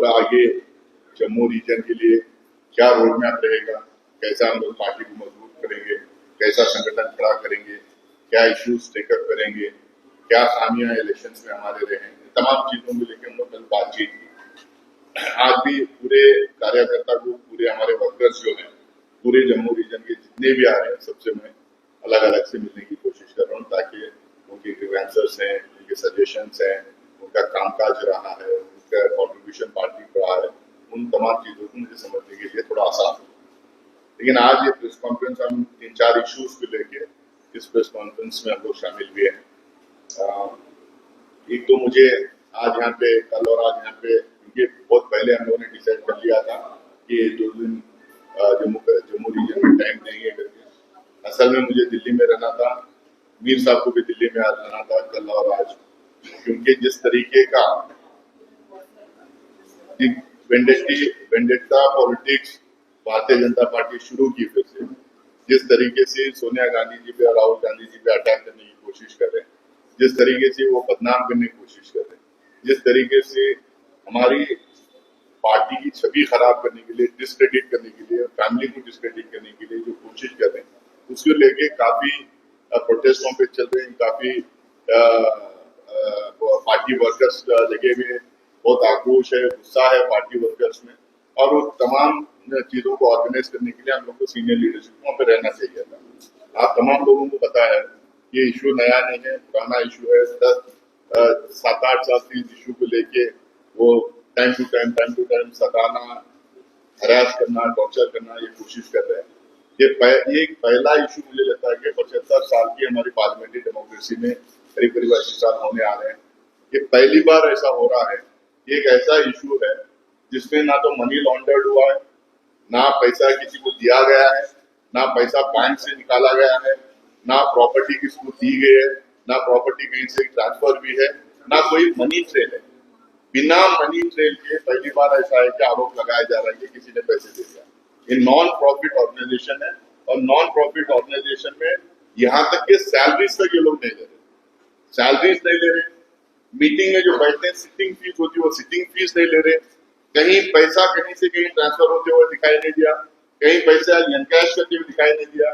और आगे जम्मू रीजन के लिए क्या रोड मैप रहेगा, कैसा हम लोग पार्टी को मजबूत करेंगे, कैसा संगठन खड़ा करेंगे, क्या इश्यूज टेकअप करेंगे, क्या खामियां इलेक्शंस में हमारे रहे, तमाम चीजों को लेकर हम लोग कल बातचीत की। आज भी पूरे कार्यकर्ता को, पूरे हमारे वर्कर्स जो हैं, पूरे जम्मू रीजन के जितने भी आ रहे हैं, सबसे मैं अलग अलग से मिलने की कोशिश कर रहा हूँ, ताकि उनके ग्रीवेंसेस हैं, उनके सजेशंस हैं, उनका कामकाज रहा है, उनका कॉन्ट्रीब्यूशन पार्टी को रहा है, उन तमाम चीजों को मुझे समझने के लिए थोड़ा आसान हो। लेकिन आज ये प्रेस कॉन्फ्रेंस हम 3-4 इश्यूज को लेके इस प्रेस कॉन्फ्रेंस में हम लोग शामिल हुए हैं। एक तो मुझे आज यहाँ पे, कल और आज यहाँ पे, क्योंकि बहुत पहले हम लोगों ने डिसाइड कर लिया था कि जो दिन जम्मू रीजन में टाइम देंगे करके, असल में मुझे दिल्ली में रहना था, मीर साहब को भी दिल्ली में आज रहना था कल और आज, क्योंकि जिस तरीके का vendetta politics Bharatiya Janata party शुरू की, फिर से जिस तरीके से सोनिया गांधी जी पे और राहुल गांधी जी पे अटैक करने की कोशिश कर रहे हैं, जिस तरीके से वो बदनाम करने की कोशिश कर रहे हैं, जिस तरीके से हमारी पार्टी की छवि खराब करने के लिए, डिस्क्रेडिट करने के लिए, फैमिली को डिस्क्रेडिट करने के लिए जो कोशिश कर रहे हैं, उसको लेके काफी प्रोटेस्ट पे चल रहे हैं, काफी पार्टी वर्कर्स लगे हुए, बहुत आक्रोश है, गुस्सा है पार्टी वर्कर्स में, और वो तमाम चीजों को ऑर्गेनाइज करने के लिए हम लोग को सीनियर लीडरशिप वहाँ पे रहना चाहिए था। आप तमाम लोगों को पता है ये इशू नया नहीं है, पुराना इशू है। 7-8 साल से इस इशू को लेके वो time to time Satana, harass करना, टॉर्चर करना, ये कोशिश कर रहे हैं। ये एक पहला इशू मुझे लगता है कि 75 साल की हमारी पार्लियामेंट्री डेमोक्रेसी में करीब करीब 80 साल होने आ रहे हैं, ये पहली बार ऐसा हो रहा है। ये एक ऐसा इशू है जिसमें ना तो मनी लॉन्डर्ड हुआ है, ना पैसा किसी को दिया गया है, ना पैसा बैंक से निकाला गया है, ना प्रॉपर्टी किसी को दी गई है, ना प्रॉपर्टी कहीं से ट्रांसफर भी है, ना कोई मनी ट्रेल है। बिना मनी ट्रेल के पहली बार ऐसा है कि आरोप लगाया जा रहा है कि किसी ने पैसे दे दिया। ये नॉन प्रॉफिट ऑर्गेनाइजेशन है, और नॉन प्रॉफिट ऑर्गेनाइजेशन में यहाँ तक कि सैलरीज तक ये लोग नहीं ले रहे, सैलरीज नहीं ले रहे, मीटिंग में जो बैठते हैं सिटिंग फीस होती है वो सिटिंग फीस नहीं ले रहे, कहीं पैसा कहीं से कहीं ट्रांसफर होते हुए दिखाई नहीं दिया, कहीं पैसा एनकैश करते हुए दिखाई नहीं दिया,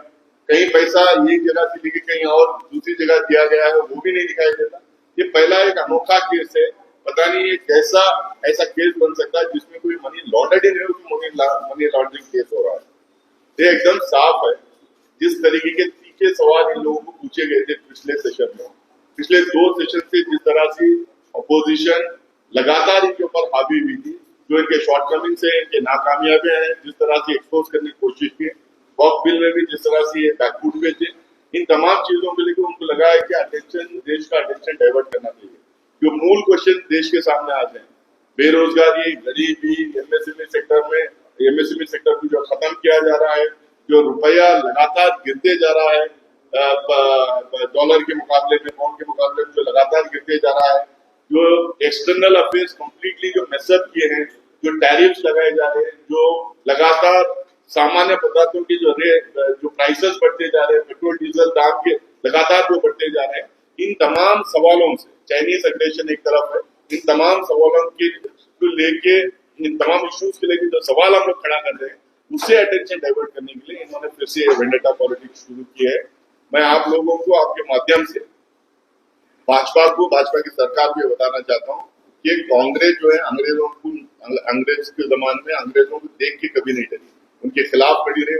कहीं पैसा एक जगह से लेके कहीं और दूसरी जगह दिया गया है वो भी नहीं दिखाई देता। ये पहला एक अनोखा केस है, पता नहीं ये कैसा ऐसा केस बन सकता है जिसमें कोई मनी लॉन्ड्रिंग है, मनी लॉन्ड्रिंग केस हो रहा है। ये एकदम साफ है। जिस तरीके के तीखे सवाल इन लोगों को पूछे गए थे पिछले सेशन में, पिछले 2 सेशन से जिस तरह से अपोजिशन लगातार इनके ऊपर हावी हुई थी, जो इनके शॉर्टकमिंग से, इनके नाकामयाबियां हैं, जिस तरह से एक्सपोज करने की कोशिश की, वॉक बिल में भी जिस तरह से ये बैकफुट पे थे, इन तमाम चीजों को लेकर उनको लगा है कि अटेंशन, देश का अटेंशन डाइवर्ट करना चाहिए। जो मूल क्वेश्चन देश के सामने आ जाए, बेरोजगारी, गरीबी, एमएसएमई सेक्टर को जो खत्म किया जा रहा है, जो रुपया लगातार गिरते जा रहा है, डॉलर के मुकाबले में, पाउंड के मुकाबले में जो लगातार गिरते जा रहा है, जो एक्सटर्नल अफेयर्स कंप्लीटली जो मेसअप किए हैं, जो टैरिफ्स लगाए जा रहे हैं, जो लगातार सामान्य पदार्थों की जो प्राइसेस बढ़ते जा रहे हैं, पेट्रोल डीजल दाम के लगातार जो बढ़ते जा रहे हैं, इन तमाम सवालों से, चाइनीज एग्रेशन एक तरफ है, इन तमाम सवालों के लेके, इन तमाम इश्यूज के लेके जो सवाल हम लोग खड़ा कर रहे हैं, उससे अटेंशन डाइवर्ट करने के लिए इन्होंने फिर से वेंडेटा पॉलिटिक्स शुरू की है। मैं आप लोगों को आपके माध्यम से भाजपा की सरकार को बताना चाहता हूँ कि कांग्रेस जो है अंग्रेज के जमाने में अंग्रेजों को देख के कभी नहीं डरी, उनके खिलाफ खड़ी रही,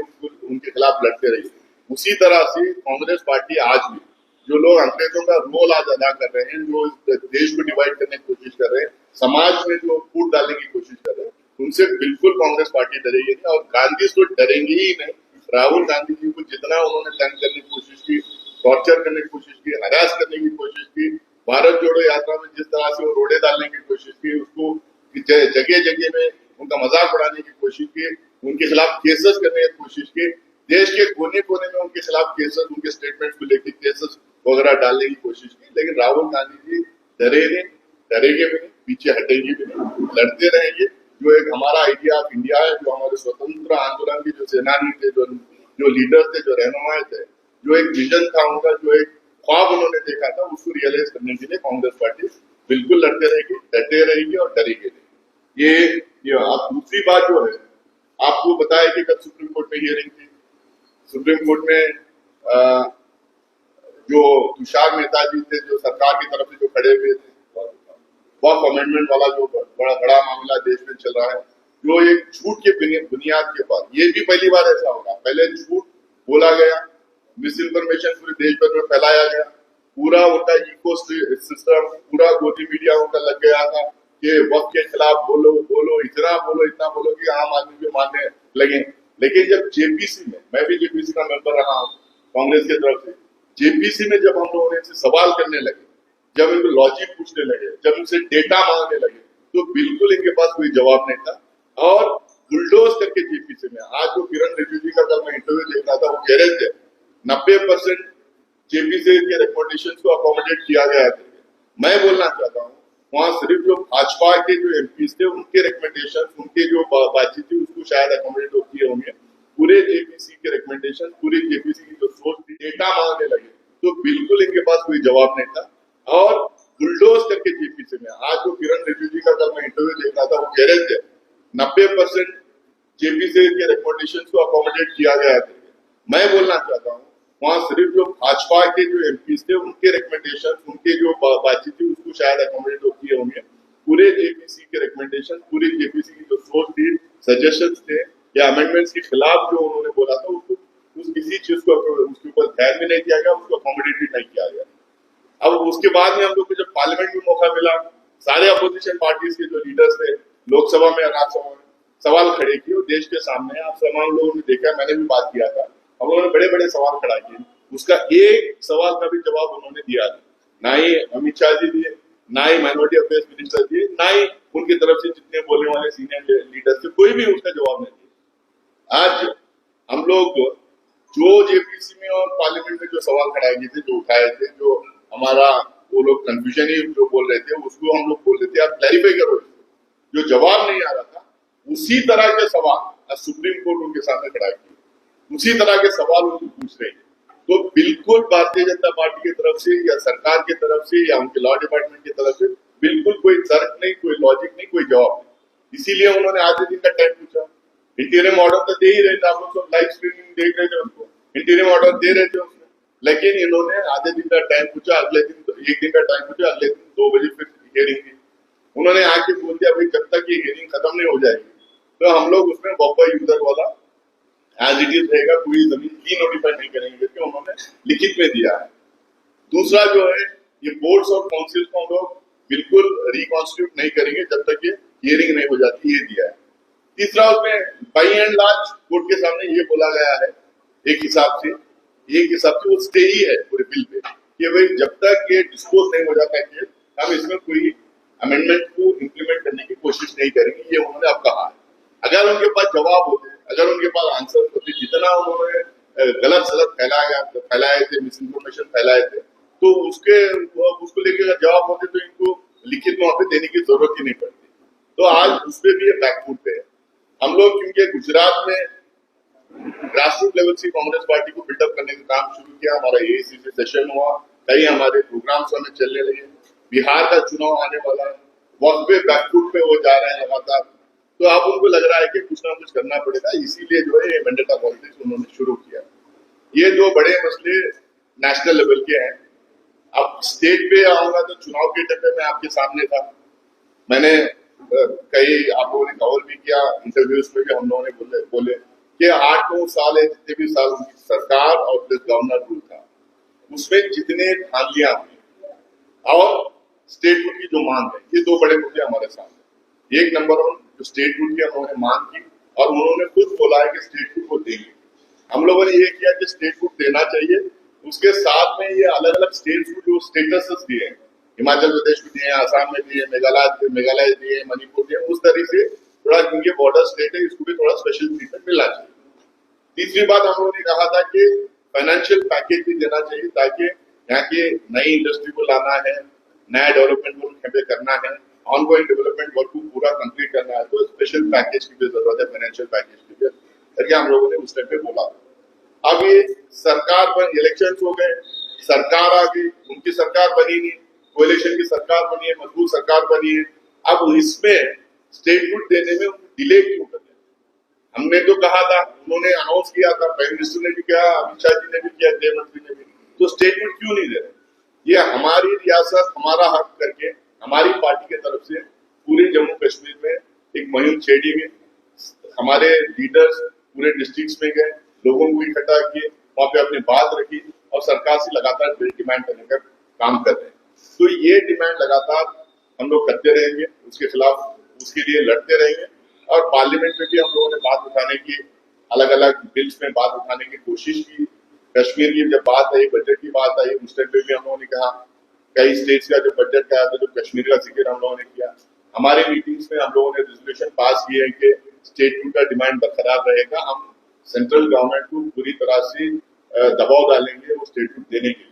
उनके खिलाफ लड़ते रही। उसी तरह से कांग्रेस पार्टी आज भी, जो लोग अंग्रेजों का रोल आज अदा कर रहे हैं, जो देश को डिवाइड करने की कोशिश कर रहे हैं, समाज में जो फूट डालने की कोशिश कर रहे हैं, उनसे बिल्कुल कांग्रेस पार्टी डरेगी नहीं, और गांधी तो डरेंगे ही नहीं। राहुल गांधी जी को जितना उन्होंने तंग करने की कोशिश की, टॉर्चर करने की कोशिश की, हरास करने की कोशिश की, भारत जोड़ो यात्रा में जिस तरह से वो रोड़े डालने की कोशिश की, उसको जगह जगह में उनका मजाक उड़ाने की कोशिश की, उनके खिलाफ केसेस करने की कोशिश की, देश के कोने कोने में उनके खिलाफ केसेस, उनके स्टेटमेंट को लेकर केसेस वगैरह डालने की कोशिश की। लेकिन राहुल गांधी जी डरेंगे भी नहीं, पीछे हटेंगे भी नहीं, लड़ते रहेंगे। जो एक हमारा आइडिया ऑफ इंडिया है, जो हमारे स्वतंत्र आंदोलन के जो सेनानी थे, जो लीडर थे, जो रहनुमाए थे, जो एक विजन था उनका, जो एक ख्वाब उन्होंने देखा था, उसको रियलाइज करने के लिए कांग्रेस पार्टी बिल्कुल लड़ते रहेगी, डटे रहेगी और डरेगी नहीं। ये अब दूसरी बात जो है, आपको बताया कि कल सुप्रीम कोर्ट में हियरिंग थी। सुप्रीम कोर्ट में जो तुषार मेहता जी थे, जो सरकार की तरफ से जो खड़े हुए थे, वक्फ अमेंडमेंट वाला जो बड़ा बड़ा मामला देश में चल रहा है, जो एक झूठ के बुनियाद के बाद, ये भी पहली बार ऐसा होगा। पहले झूठ बोला गया, मिस इन्फॉर्मेशन पूरे देश भर में फैलाया गया, पूरा उनका इको सिस्टम, पूरा गोदी मीडिया उनका लग गया था कि वक्त के खिलाफ बोलो बोलो, इतना बोलो कि आम आदमी भी मानने लगे। लेकिन जब जेपीसी में, मैं भी जेपीसी का मेंबर रहा हूँ कांग्रेस की तरफ से, जेपीसी में जब हम लोगों ने इनसे सवाल करने लगे, जब इनको लॉजिक पूछने लगे, जब इनसे डेटा मांगने लगे, तो बिल्कुल इनके पास कोई जवाब नहीं था। और बुलडोज करके जेपीसी में, आज जो किरण रिजिजू जी का कल मैं इंटरव्यू देख रहा था, वो कह रहे थे 90% जेपीसी के रिकमेंडेशन को अकोमोडेट किया गया है। मैं बोलना चाहता हूँ, वहां सिर्फ जो भाजपा के जो एमपीज थे, उनके रिकमेंडेशन, उनके जो बातचीत थी, उसको शायद अकोमोडेट किए होंगे। पूरे जेपीसी के रिकमेंडेशन, पूरे जेपीसी की जो सोच थी, डेटा मांगने लगे, तो बिल्कुल इनके पास कोई जवाब नहीं था। और बुलडोज करके जेपीसी में, आज जो किरण रिजिजू जी का कल मैं इंटरव्यू देख रहा था, वो कह रहे थे 90% जेपीसी के रिकमेंडेशन को अकोमोडेट किया गया है। मैं बोलना चाहता हूँ, वहां सिर्फ जो भाजपा के जो एमपीज थे, उनके रिकमेंडेशन, उनके जो बातचीत थी, उसको शायद अकोमोडेट किए होंगे। पूरे जेपीसी के रिकमेंडेशन, पूरे जेपीसी की जो सोच थी, सजेशंस थे या अमेंडमेंट्स के खिलाफ जो उन्होंने बोला था, उसको किसी चीज को उसके ऊपर ध्यान भी नहीं दिया गया, उसको अकोमोडेट भी नहीं किया गया। अब उसके बाद में हम लोग को जब पार्लियामेंट में मौका मिला, सारे अपोजिशन पार्टीज के जो लीडर्स थे, लोकसभा में, राज्यसभा में सवाल खड़े किए, और देश के सामने आप तमाम लोगों ने देखा, मैंने भी बात किया था, हम लोगों ने बड़े बड़े सवाल खड़ा किए। उसका एक सवाल का भी जवाब उन्होंने दिया नहीं, ना ही अमित शाह जी दिए, ना ही माइनॉरिटी अफेयर्स मिनिस्टर दिए, ना ही उनकी तरफ से जितने बोलने वाले सीनियर लीडर थे, कोई भी उसका जवाब नहीं दिया। आज हम लोग जो जेपीसी में और पार्लियामेंट में जो सवाल खड़ाए गए थे, जो उठाए थे, जो हमारा वो लोग कंफ्यूजन ही जो बोल रहे थे, उसको हम लोग बोल रहे थे आप क्लैरिफाई करो। जो जवाब नहीं आ रहा था, उसी तरह के सवाल आज सुप्रीम कोर्ट उनके सामने खड़ा किए, उसी तरह के सवाल उनको पूछ रहे हैं। तो बिल्कुल भारतीय जनता पार्टी की तरफ से या सरकार की तरफ से या उनके लॉ डिपार्टमेंट की तरफ से बिल्कुल कोई तर्क नहीं, कोई लॉजिक नहीं, कोई जवाब नहीं। इसीलिए उन्होंने आधे दिन का टाइम पूछा। इंटीरियम ऑर्डर तो दे ही रहे थे, आप लोग सब लाइव स्ट्रीमिंग देख रहे थे, उनको इंटीरियम ऑर्डर दे रहे थे उसमें, लेकिन इन्होंने आधे दिन का टाइम पूछा, अगले दिन 1 दिन का टाइम पूछा, अगले दिन 2 बजे फिर हियरिंग थी। उन्होंने आके बोल दिया भाई जब तक ये हियरिंग खत्म नहीं हो जाएगी, तो हम लोग उसमें बफर यूजर वाला एज इट इज रहेगा, कोई जमीन की नोटिफाई नहीं करेंगे, क्योंकि उन्होंने लिखित में दिया है। दूसरा जो है, ये बोर्ड्स और काउंसिल को हम लोग बिल्कुल रिकॉन्स्टिट्यूट नहीं करेंगे जब तक ये हियरिंग नहीं हो जाती, ये दिया है। तीसरा, उसमें बाई एंड लार्ज कोर्ट के सामने ये बोला गया है, एक हिसाब से वो स्टे ही है पूरे बिल पे, कि भाई जब तक ये डिस्पोज नहीं हो जाता है, हम इसमें कोई अमेंडमेंट को इम्प्लीमेंट करने की कोशिश नहीं करेंगे, ये उन्होंने अब कहा है। अगर उनके पास जवाब होते, अगर उनके पास आंसर होते, जितना उन्होंने गलत सलत फैलाए थे, मिस इन्फॉर्मेशन फैलाए थे, तो उसको लेकर अगर जवाब होते तो इनको लिखित में वहां पे देने की जरूरत ही नहीं पड़ती। तो आज उसपे भी ये बैकफुट पे है। हम लोग क्योंकि गुजरात में ग्रासरूट लेवल से कांग्रेस पार्टी को बिल्डअप करने का काम शुरू किया, हमारा एआईसीसी सेशन हुआ, कई हमारे प्रोग्राम्स हमें चलने लगे, बिहार का चुनाव आने वाला है, वक्त पे बैकफुट पे वो जा रहे हैं लगातार, तो अब उनको लग रहा है कि कुछ ना कुछ करना पड़ेगा, इसीलिए जो है वेंडेटा पॉलिटिक्स उन्होंने शुरू किया। ये दो बड़े मसले नेशनल लेवल के हैं। अब स्टेट पे आऊंगा तो चुनाव के टप्पे में आपके सामने था, मैंने कई आप लोगों ने कवर भी किया, इंटरव्यूज में भी हम लोगों ने बोले कि 8-9 साल है, जितने भी साल उनकी सरकार और प्लस गवर्नर रूल था, उसमें जितने धांधलियां हुई और स्टेट रूल की जो मांग है, ये दो बड़े मुद्दे हमारे सामने। एक नंबर 1, जो स्टेट रूल की उन्होंने मांग की और उन्होंने खुद बोला है कि स्टेट रूल को देंगे। हम लोगों ने ये किया कि स्टेट रूल देना चाहिए, उसके साथ में ये अलग अलग स्टेट को जो स्टेटस दिए हैं, हिमाचल प्रदेश में दिए, आसाम में दिए, मेघालय दिए, मणिपुर दिए, उस तरीके से थोड़ा क्योंकि बॉर्डर स्टेट है, इसको भी थोड़ा स्पेशल ट्रीटमेंट मिलना चाहिए। तीसरी बात हम लोगों ने कहा था कि फाइनेंशियल पैकेज भी देना चाहिए, ताकि यहाँ के नई इंडस्ट्री को लाना है, नया डेवलपमेंट वर्क यहाँ पे करना है, ऑनगोइंग डेवलपमेंट वर्क को पूरा कंप्लीट करना है, तो स्पेशल पैकेज की भी जरूरत है, फाइनेंशियल पैकेज की भी, करके हम लोगों ने उस टाइम पे बोला। अब ये सरकार बन, इलेक्शन हो गए, सरकार आ गई, उनकी सरकार बनी नहीं, कोalition की सरकार बनी है, मजबूत सरकार बनी है। अब इसमें स्टेटहुड देने में डिले क्यों कर रहे हैं? हमने तो कहा था, उन्होंने अनाउंस किया था, प्राइम मिनिस्टर ने भी किया, अमित शाह जी ने भी किया, गृह मंत्री ने भी, तो स्टेटहुड क्यों नहीं दे रहे? ये हमारी रियासत, हमारा हक करके हमारी पार्टी की तरफ से पूरे जम्मू कश्मीर में एक मुहिम छेड़ी गई। हमारे लीडर्स पूरे डिस्ट्रिक्ट्स में गए, लोगों को इकट्ठा किए, वहां पे अपनी बात रखी और सरकार से लगातार डिमांड करने का काम कर रहे हैं। तो ये डिमांड लगातार हम लोग करते रहेंगे, उसके खिलाफ, उसके लिए लड़ते रहेंगे और पार्लियामेंट में भी हम लोगों ने बात उठाने की, अलग अलग बिल्स में बात उठाने की कोशिश की। कश्मीर की जब बात आई, बजट की बात आई, उस टाइम पे भी हम लोगों ने कहा, कई स्टेट्स का जो बजट का आया था, जो कश्मीर का जिक्र हम लोगों ने किया। हमारे मीटिंग्स में हम लोगों ने रेजोल्यूशन पास किए हैं कि स्टेटहुड का डिमांड बरकरार रहेगा। हम सेंट्रल गवर्नमेंट को पूरी तरह से दबाव डालेंगे वो स्टेटहुड देने के लिए।